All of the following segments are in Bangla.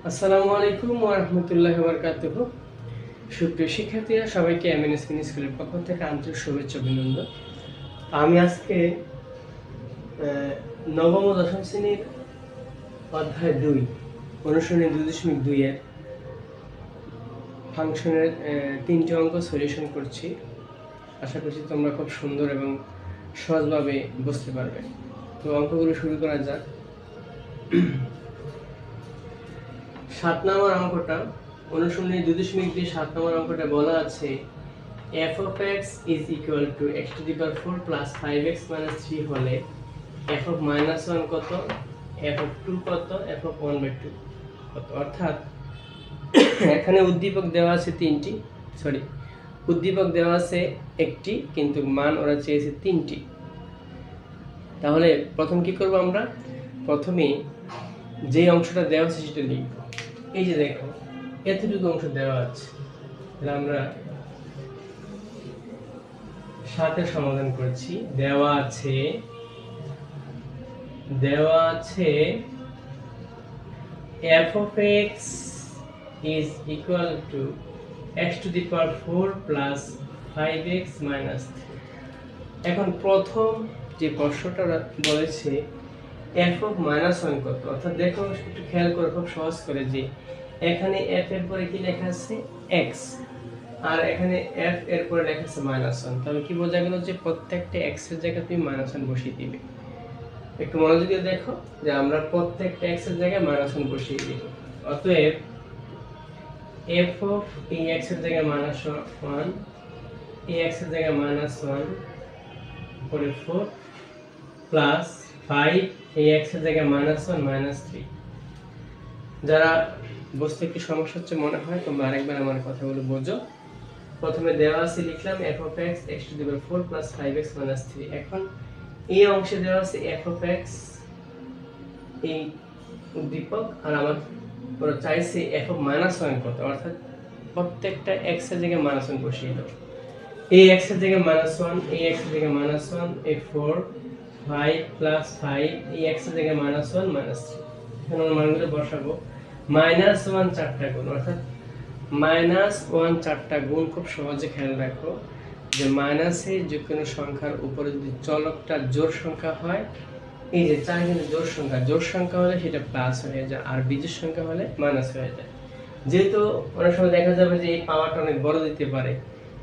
আসসালামু আলাইকুম ওয়া রাহমাতুল্লাহি ওয়া বারাকাতুহু। সুপ্রিয় শিক্ষার্থীরা, সবাইকে এমএনএস মিনি স্কুলের পক্ষ থেকে আন্তরিক শুভেচ্ছা অভিনন্দন। আমি আজকে নবম ও দশম শ্রেণীর অধ্যায় 2 অনুশীলনী 2.2 এর ফাংশনের 3টি অঙ্ক সলিউশন করছি। আশা করছি তোমরা খুব সুন্দর এবং সহজভাবে বুঝতে পারবে। তো অঙ্কগুলো শুরু করা যাক। 7 নম্বর অঙ্কটা, অনুশীলনী 2.2 7 নম্বর অঙ্কটা বলা আছে f of x is equal to x to the power 4 plus 5x minus 3 হলে f of minus 1 কত, f of 2 কত, f of 1 by 2 কত। অর্থাৎ এখানে উদ্দীপক দেওয়া আছে উদ্দীপক দেওয়া আছে একটি, কিন্তু মান ওরা চেয়েছে 3টি। তাহলে প্রথম কি করব আমরা? প্রথমে যে অংশটা দেওয়া আছে সেটা লিখব। এই যে দেখো, এতটুকু অংশ দেওয়া আছে, তাহলে আমরা 7 সমাধান করছি। দেওয়া আছে f of x is equal to x to the power 4 plus 5x minus 3। এখন প্রথম যে প্রশ্নটা বলেছে f of minus 1 কত, অর্থাৎ দেখো একটু খেয়াল করে, খুব সহজ করে, যে এখানে f এর পরে কি লেখা আছে x, আর এখানে f এর পরে লেখা আছে -1। তাহলে কি বোঝা গেল যে প্রত্যেকটা x এর জায়গায় তুমি -1 বসিয়ে দিবে। একটু মনোযোগ দিয়ে দেখো যে আমরা প্রত্যেকটা x এর জায়গায় -1 বসিয়ে দিব। অতএব f of এই x এর জায়গায় -1, এই x এর জায়গায় -1 পরে 4 প্লাস 5, এই x এর জায়গায় -1 -3। যারা বুঝতে কি সমস্যা হচ্ছে মনে হয়, তোমরা আরেকবার আমার কথাগুলো বোঝো। প্রথমে দেওয়া আছে লিখলাম f of x x to the power 4 plus 5x minus 3। এখন এই অংশে দেওয়া আছে f of x, এই উদ্দীপক, আর আমার ওরা চাইছে f of -1 কত, অর্থাৎ প্রত্যেকটা x এর জায়গায় -1 বসিয়ে দাও। এই x এর জায়গায় -1, এই x এর জায়গায় -1, এই 4 5 plus 5, এই x এর জায়গায় -1 -3। এখন আমরা মানগুলো বসাবো। -1 চারটা গুণ, অর্থাৎ -1 চারটা গুণ। খুব সহজে খেয়াল রাখো যে মাইনাসে যে কোনো সংখ্যার উপরে যদি চলকটা জোড় সংখ্যা হয়, এই যে 4 কিন্তু জোড় সংখ্যা হলে সেটা প্লাস হয়ে যায়, আর বিজোড় সংখ্যা হলে মাইনাস হয়ে যায়। যেহেতু অনেক সময় দেখা যাবে যে এই পাওয়ারটা অনেক বড় দিতে পারে,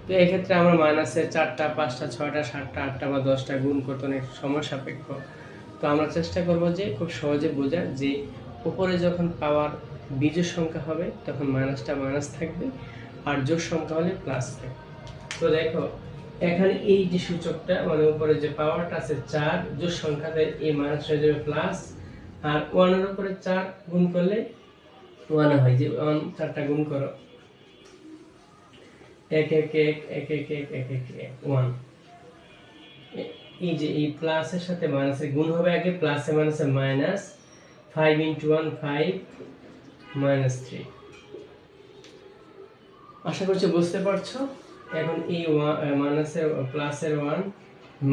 তো এই ক্ষেত্রে আমরা মাইনাসের 4টা 5টা 6টা 7টা 8টা বা 10টা গুণ করতে অনেক সময় সাপেক্ষ। তো আমরা চেষ্টা করব যে খুব সহজে বোঝার, যে উপরে যখন পাওয়ার বিজোড় সংখ্যা হবে তখন মাইনাসটা মাইনাস থাকবে, আর জোড় সংখ্যা হলে প্লাস থাকবে। তো দেখো এখানে এই যে সূচকটা, মানে উপরে যে পাওয়ারটা আছে 4, জোড় সংখ্যাতে এই মাইনাস হয়ে যাবে প্লাস, আর 1 এর উপরে 4 গুণ করলে 1 হয়। যে 1 4টা গুণ করো, 1 1 1 1 1 1 1 1 1। এই যে এই প্লাসের সাথে মাইনাসের গুণ হবে আগে, প্লাসে মাইনাসে মাইনাস, 5 * 1 5 -3। আশা করছি বুঝতে পারছো। এখন এই মাইনাসের প্লাসের 1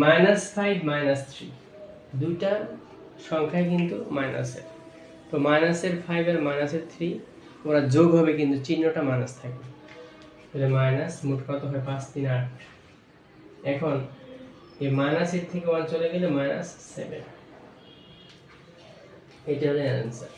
-5 -3 দুইটা সংখ্যায় কিন্তু মাইনাসের, তো মাইনাসের 5 আর মাইনাসের 3 ওরা যোগ হবে, কিন্তু চিহ্নটা মাইনাস থাকবে। তাহলে মাইনাস মোট কত হয় 5 3 8। এখন এই মাইনাসের থেকে 1 চলে গেলে -7। এটা হলো অ্যানসার।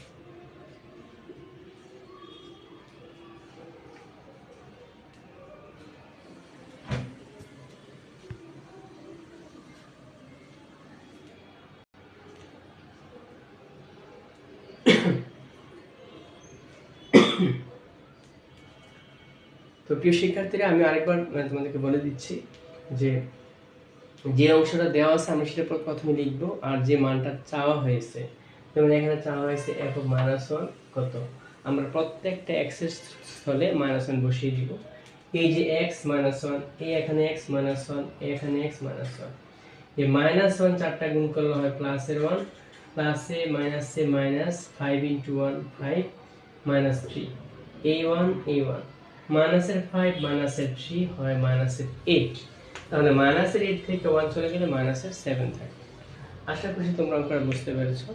তো প্রিয় শিক্ষার্থীরা, আমি আরেকবার তোমাদেরকে বলে দিচ্ছি যে যে অংশটা দেওয়া আছে আমি সেটা প্রথমে লিখব, আর যে মানটা চাওয়া হয়েছে, যেমন এখানে চাওয়া হয়েছে f of -1 কত, আমরা প্রত্যেকটা x এর স্থলে -1 বসিয়ে দিব। এই যে x -1, এই এখানে x -1, এই এখানে x -1, এই -1 চারটা গুণ করলে হয় প্লাসের 1, প্লাসে মাইনাসে মাইনাস, 5 * 1 5 -3, এই 1 এই 1, মাইনাসের 5 মাইনাসের 3 হয় -8। তাহলে -8 থেকে 1 চলে গেলে -7 থাকে। আশা করছি তোমরা অঙ্কটা বুঝতে পেরেছো।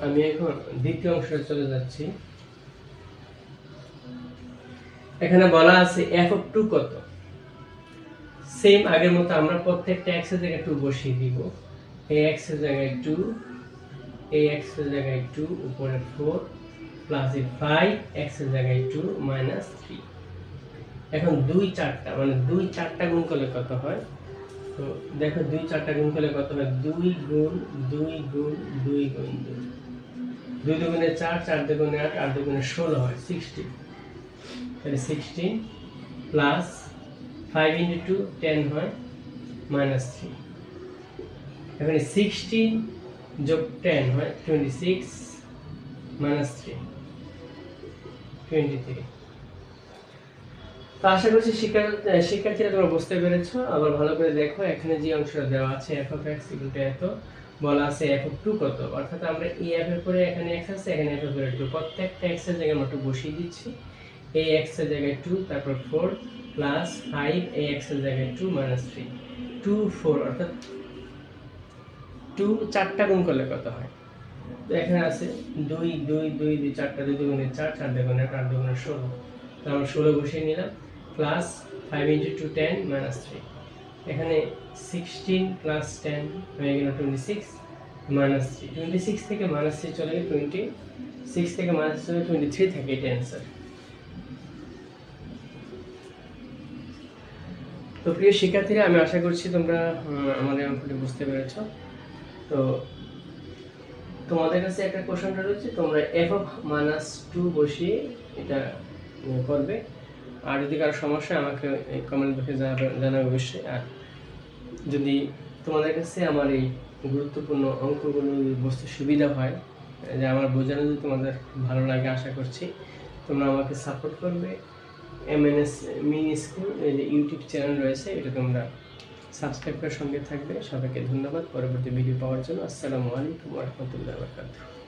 আমি এখন দ্বিতীয় অংশে চলে যাচ্ছি। এখানে বলা আছে f of 2 কত। সেম আগের মতো আমরা প্রত্যেকটা x এর জায়গায় 2 বসিয়ে দিব। এই x এর জায়গায় 2, এই x এর জায়গায় 2, উপরে 4 প্লাস এই 5 x এর জায়গায় 2 মাইনাস 3। এখন 2 4টা মানে 2 4টা গুণ করলে কত হয়? তো দেখো 2 4টা গুণ করলে কত হয়? 2 গুণ 2 গুণ 2 গুণ 2, 2 দুগুণে 4, 4 দুগুণে 8, 8 দুগুণে 16 হয় 16। তাহলে 16 প্লাস 5 into 2 10 হয় মাইনাস 3। এখানে 16 যোগ 10 হয় 26 মাইনাস 3 23। তো আশা করছি শিক্ষার্থীরা তোমরা বুঝতে পেরেছো। আবার ভালো করে দেখো, এখানে যে অংশটা দেওয়া আছে f of x এত বলা আছে f of 2 কত, অর্থাৎ আমরা এই f এর পরে এখানে x আছে, এখানে f এর পরে 2, প্রত্যেকটা x এর জায়গায় আমরা 2 বসিয়ে দিচ্ছি। এই x এর জায়গায় 2, তারপর 4 প্লাস 5 এই x এর জায়গায় 2 মাইনাস 3, 2 4 অর্থাৎ 2 4টা গুণ করলে কত হয়? তো এখানে আছে 2 2 2 2 4টা, 2 দুগুণে 4, 4 দুগুণে 8, 8 দুগুণে 16। তো আমরা 16 বসিয়ে নিলাম প্লাস 5 into 2 10 minus 3। এখানে 16 প্লাস 10 হয়ে গেল 26 মাইনাস 3। 26 থেকে মাইনাস 3 চলে গেলে 26 থেকে মাইনাস চলে 23 থাকে, এটা অ্যান্সার। তো প্রিয় শিক্ষার্থীরা, আমি আশা করছি তোমরা আমাদের অঙ্কটি বুঝতে পেরেছো। তো তোমাদের কাছে একটা কোশ্চেনটা রয়েছে, তোমরা f of -2 বসিয়ে এটা করবে। আর যদি কারো সমস্যা আমাকে কমেন্ট বক্সে জানাবে অবশ্যই। আর যদি তোমাদের কাছে আমার এই গুরুত্বপূর্ণ অঙ্কগুলো বুঝতে সুবিধা হয়, যে আমার বোঝানো যদি তোমাদের ভালো লাগে, আশা করছি তোমরা আমাকে সাপোর্ট করবে। MNS মিনি স্কুল এই যে ইউটিউব চ্যানেল রয়েছে, এটা তোমরা সাবস্ক্রাইব করে সঙ্গে থাকবে। সবাইকে ধন্যবাদ পরবর্তী ভিডিও পাওয়ার জন্য। আসসালামু আলাইকুম ওয়া রাহমাতুল্লাহি ওয়া বারাকাতুহু।